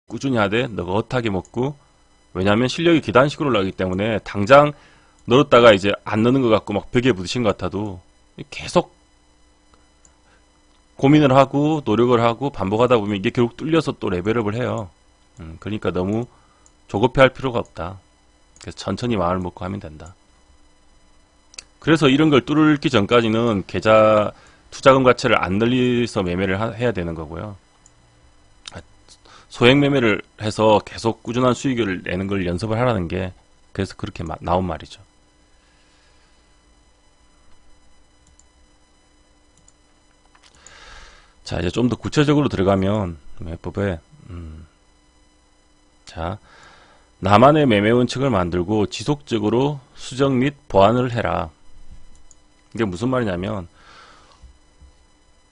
꾸준히 하되 느긋하게 먹고, 왜냐하면 실력이 계단식으로 올라가기 때문에 당장 넣었다가 이제 안 넣는 것 같고 막 벽에 부딪힌 것 같아도 계속 고민을 하고 노력을 하고 반복하다 보면 이게 결국 뚫려서 또 레벨업을 해요. 그러니까 너무 조급해할 필요가 없다. 그래서 천천히 마음을 먹고 하면 된다. 그래서 이런 걸 뚫기 전까지는 계좌 투자금 가치를 안 늘려서 매매를 해야 되는 거고요. 소액 매매를 해서 계속 꾸준한 수익을 내는 걸 연습을 하라는 게 그래서 그렇게 나온 말이죠. 자, 이제 좀 더 구체적으로 들어가면 매매법에 자, 나만의 매매 원칙을 만들고 지속적으로 수정 및 보완을 해라. 이게 무슨 말이냐면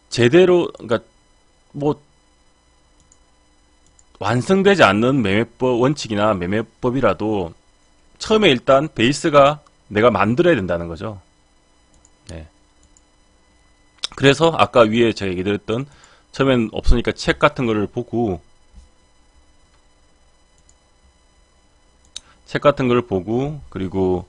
제대로, 그러니까 뭐 완성되지 않는 매매법 원칙이나 매매법이라도 처음에 일단 베이스가 내가 만들어야 된다는 거죠. 네. 그래서 아까 위에 제가 얘기 드렸던 처음엔 없으니까 책 같은 거를 보고 그리고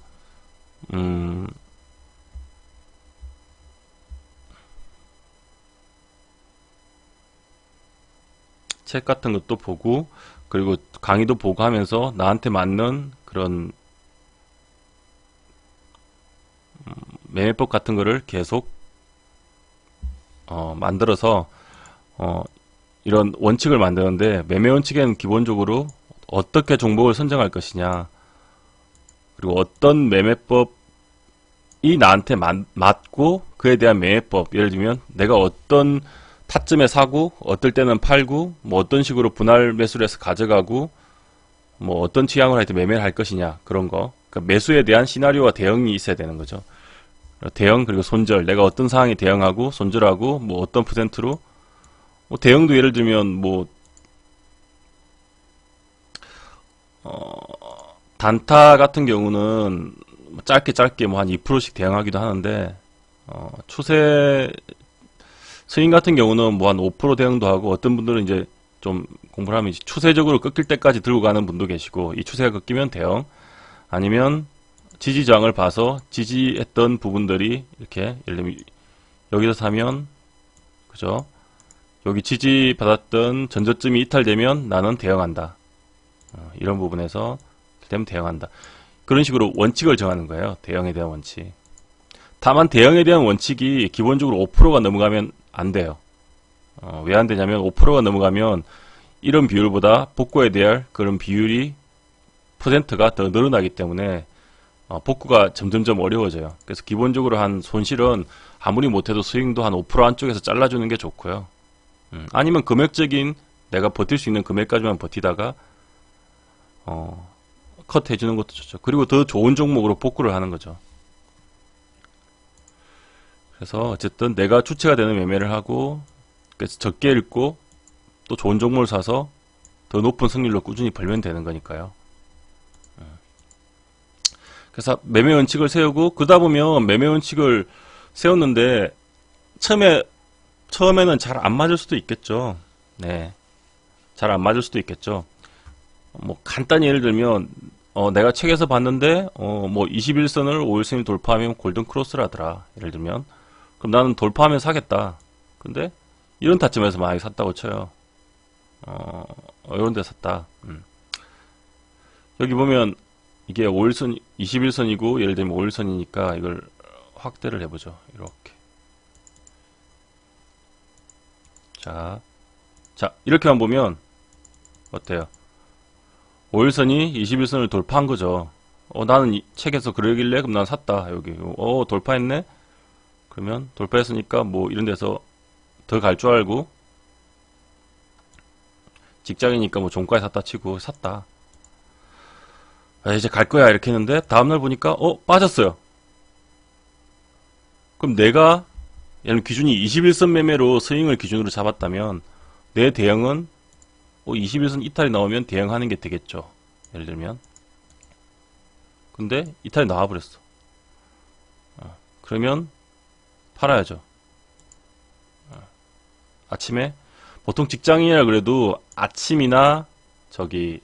책 같은 것도 보고 그리고 강의도 보고 하면서 나한테 맞는 그런 매매법 같은 거를 계속 만들어서 이런 원칙을 만드는데, 매매 원칙에는 기본적으로 어떻게 종목을 선정할 것이냐, 그리고 어떤 매매법이 나한테 맞고 그에 대한 매매법, 예를 들면 내가 어떤 타점에 사고 어떨 때는 팔고 뭐 어떤 식으로 분할 매수를 해서 가져가고 뭐 어떤 취향으로 하여튼 매매를 할 것이냐, 그런 거. 그러니까 매수에 대한 시나리오와 대응이 있어야 되는 거죠. 대응 그리고 손절, 내가 어떤 상황에 대응하고 손절하고 뭐 어떤 퍼센트로, 뭐 대응도 예를 들면 뭐 단타 같은 경우는 짧게 뭐 한 2%씩 대응하기도 하는데, 추세 스윙 같은 경우는 뭐 한 5% 대응도 하고, 어떤 분들은 이제 좀 공부를 하면 추세적으로 꺾일 때까지 들고 가는 분도 계시고, 이 추세가 꺾이면 대응, 아니면 지지저항을 봐서 지지했던 부분들이 이렇게 예를 들면 여기서 사면 그죠? 여기 지지받았던 전저점이 이탈되면 나는 대응한다. 이런 부분에서 되면 대응한다. 그런 식으로 원칙을 정하는 거예요. 대응에 대한 원칙. 다만 대응에 대한 원칙이 기본적으로 5%가 넘어가면 안 돼요. 왜 안 되냐면 5%가 넘어가면 이런 비율보다 복구에 대한 그런 비율이 퍼센트가 더 늘어나기 때문에 복구가 점점점 어려워져요. 그래서 기본적으로 한 손실은 아무리 못해도 스윙도 한 5% 안쪽에서 잘라주는 게 좋고요. 아니면 금액적인 내가 버틸 수 있는 금액까지만 버티다가 컷 해주는 것도 좋죠. 그리고 더 좋은 종목으로 복구를 하는 거죠. 그래서 어쨌든 내가 주체가 되는 매매를 하고, 그래서 적게 읽고 또 좋은 종목을 사서 더 높은 승률로 꾸준히 벌면 되는 거니까요. 그래서 매매 원칙을 세우고, 그러다 보면 매매 원칙을 세웠는데 처음에는 잘 안 맞을 수도 있겠죠. 네, 잘 안 맞을 수도 있겠죠. 뭐 간단히 예를 들면 내가 책에서 봤는데 뭐 21선을 5일선이 돌파하면 골든 크로스라더라. 예를 들면 그럼 나는 돌파하면 사겠다. 근데 이런 타점에서 만약에 샀다고 쳐요. 이런 데 샀다. 여기 보면 이게 5일선 21선이고 예를 들면 5일선이니까 이걸 확대를 해보죠. 이렇게. 자 이렇게만 보면 어때요? 5일선이 21선을 돌파한 거죠. 나는 이 책에서 그러길래 그럼 난 샀다. 여기 돌파했네. 그러면 돌파했으니까 뭐 이런 데서 더 갈 줄 알고 직장이니까 뭐 종가에 샀다 치고 샀다. 이제 갈 거야 이렇게 했는데 다음날 보니까 빠졌어요. 그럼 내가 예를 들면 기준이 21선 매매로 스윙을 기준으로 잡았다면 내 대응은 21선 이탈이 나오면 대응하는 게 되겠죠. 예를 들면. 근데 이탈이 나와버렸어. 그러면 팔아야죠. 아침에 보통 직장인이라 그래도 아침이나 저기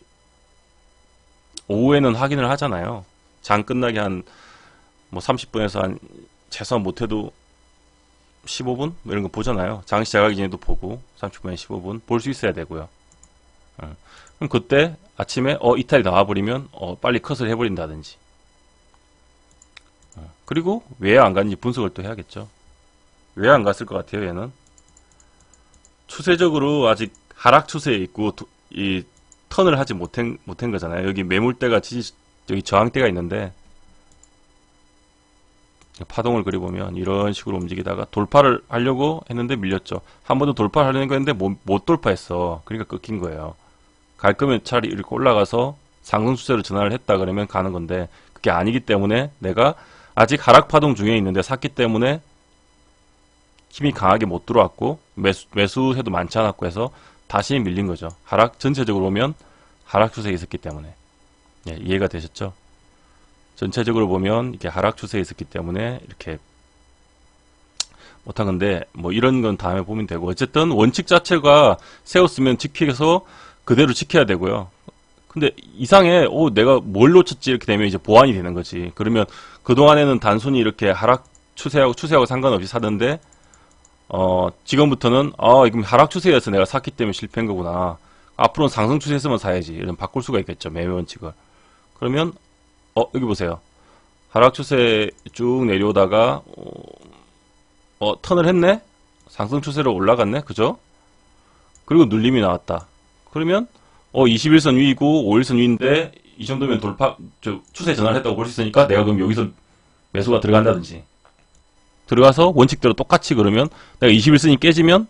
오후에는 확인을 하잖아요. 장 끝나기 한 뭐 30분에서 한 최소한 못해도 15분? 뭐 이런 거 보잖아요. 장 시작하기 전에도 보고 30분에 15분 볼 수 있어야 되고요. 그럼 그때 아침에 이탈이 나와버리면 빨리 컷을 해버린다든지. 그리고 왜 안 갔는지 분석을 또 해야겠죠. 왜 안 갔을 것 같아요, 얘는? 추세적으로 아직 하락 추세에 있고 이 턴을 하지 못한 거잖아요. 여기 매물대가 여기 저항대가 있는데 파동을 그려보면 이런 식으로 움직이다가 돌파를 하려고 했는데 밀렸죠. 한 번 더 돌파를 하려고 했는데 못 돌파했어. 그러니까 끊긴 거예요. 갈 거면 차라리 이렇게 올라가서 상승 추세로 전환을 했다 그러면 가는 건데 그게 아니기 때문에 내가 아직 하락 파동 중에 있는데 샀기 때문에 힘이 강하게 못 들어왔고 매수해도 많지 않았고 해서 다시 밀린 거죠. 하락 전체적으로 보면 하락 추세에 있었기 때문에. 예, 이해가 되셨죠? 전체적으로 보면 이렇게 하락 추세에 있었기 때문에 이렇게 못한 건데 뭐 이런 건 다음에 보면 되고 어쨌든 원칙 자체가 세웠으면 지켜서 그대로 지켜야 되고요. 근데 이상해 내가 뭘 놓쳤지 이렇게 되면 이제 보완이 되는 거지. 그러면 그동안에는 단순히 이렇게 하락 추세하고 상관없이 사던데 지금부터는 이건 하락 추세여서 내가 샀기 때문에 실패한 거구나. 앞으로는 상승 추세에서만 사야지. 이런 바꿀 수가 있겠죠. 매매 원칙을. 그러면 여기 보세요. 하락 추세 쭉 내려오다가 턴을 했네? 상승 추세로 올라갔네? 그죠? 그리고 눌림이 나왔다. 그러면 21선 위이고 5일선 위인데 이 정도면 추세 전환을 했다고 볼 수 있으니까 내가 그럼 여기서 매수가 들어간다든지 들어가서 원칙대로 똑같이 그러면 내가 21선이 깨지면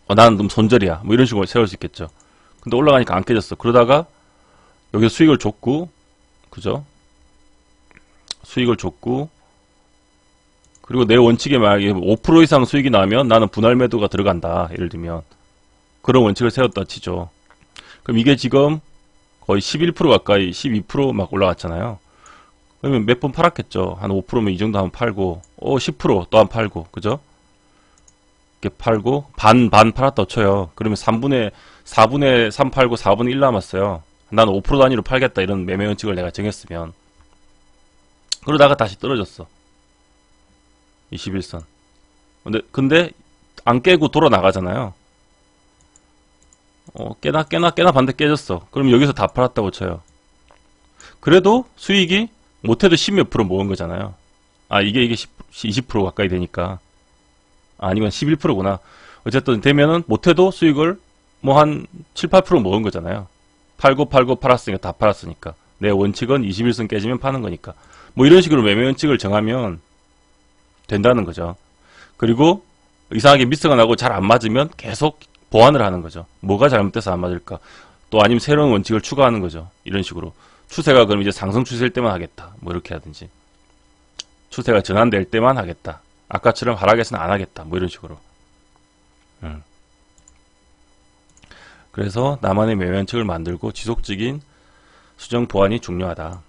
나는 좀 손절이야. 뭐 이런 식으로 세울 수 있겠죠. 근데 올라가니까 안 깨졌어. 그러다가 여기서 수익을 줬고 그죠? 수익을 줬고 그리고 내 원칙에 만약에 5% 이상 수익이 나면 나는 분할 매도가 들어간다. 예를 들면 그런 원칙을 세웠다 치죠. 그럼 이게 지금 거의 11% 가까이 12% 막 올라갔잖아요. 그러면 몇 번 팔았겠죠. 한 5%면 이 정도 하면 팔고 10% 또 한 팔고 그죠? 이렇게 팔고 반 팔았다고 쳐요. 그러면 4분의 3 팔고 4분의 1 남았어요. 나는 5% 단위로 팔겠다 이런 매매 원칙을 내가 정했으면 그러다가 다시 떨어졌어. 21선. 근데 안 깨고 돌아 나가잖아요. 깨나 반대 깨졌어. 그럼 여기서 다 팔았다고 쳐요. 그래도 수익이 못해도 10몇 프로 모은 거잖아요. 이게 20% 가까이 되니까. 아니면 11%구나. 어쨌든 되면은 못해도 수익을 뭐 한 7, 8% 모은 거잖아요. 팔고 팔았으니까 다 팔았으니까. 내 원칙은 21선 깨지면 파는 거니까. 뭐 이런 식으로 매매 원칙을 정하면 된다는 거죠. 그리고 이상하게 미스가 나고 잘 안 맞으면 계속 보완을 하는 거죠. 뭐가 잘못돼서 안 맞을까? 또 아니면 새로운 원칙을 추가하는 거죠. 이런 식으로. 추세가 그럼 이제 상승 추세일 때만 하겠다. 뭐 이렇게 하든지. 추세가 전환될 때만 하겠다. 아까처럼 하락해서는 안 하겠다. 뭐 이런 식으로. 그래서 나만의 매매 원칙을 만들고 지속적인 수정 보완이 중요하다.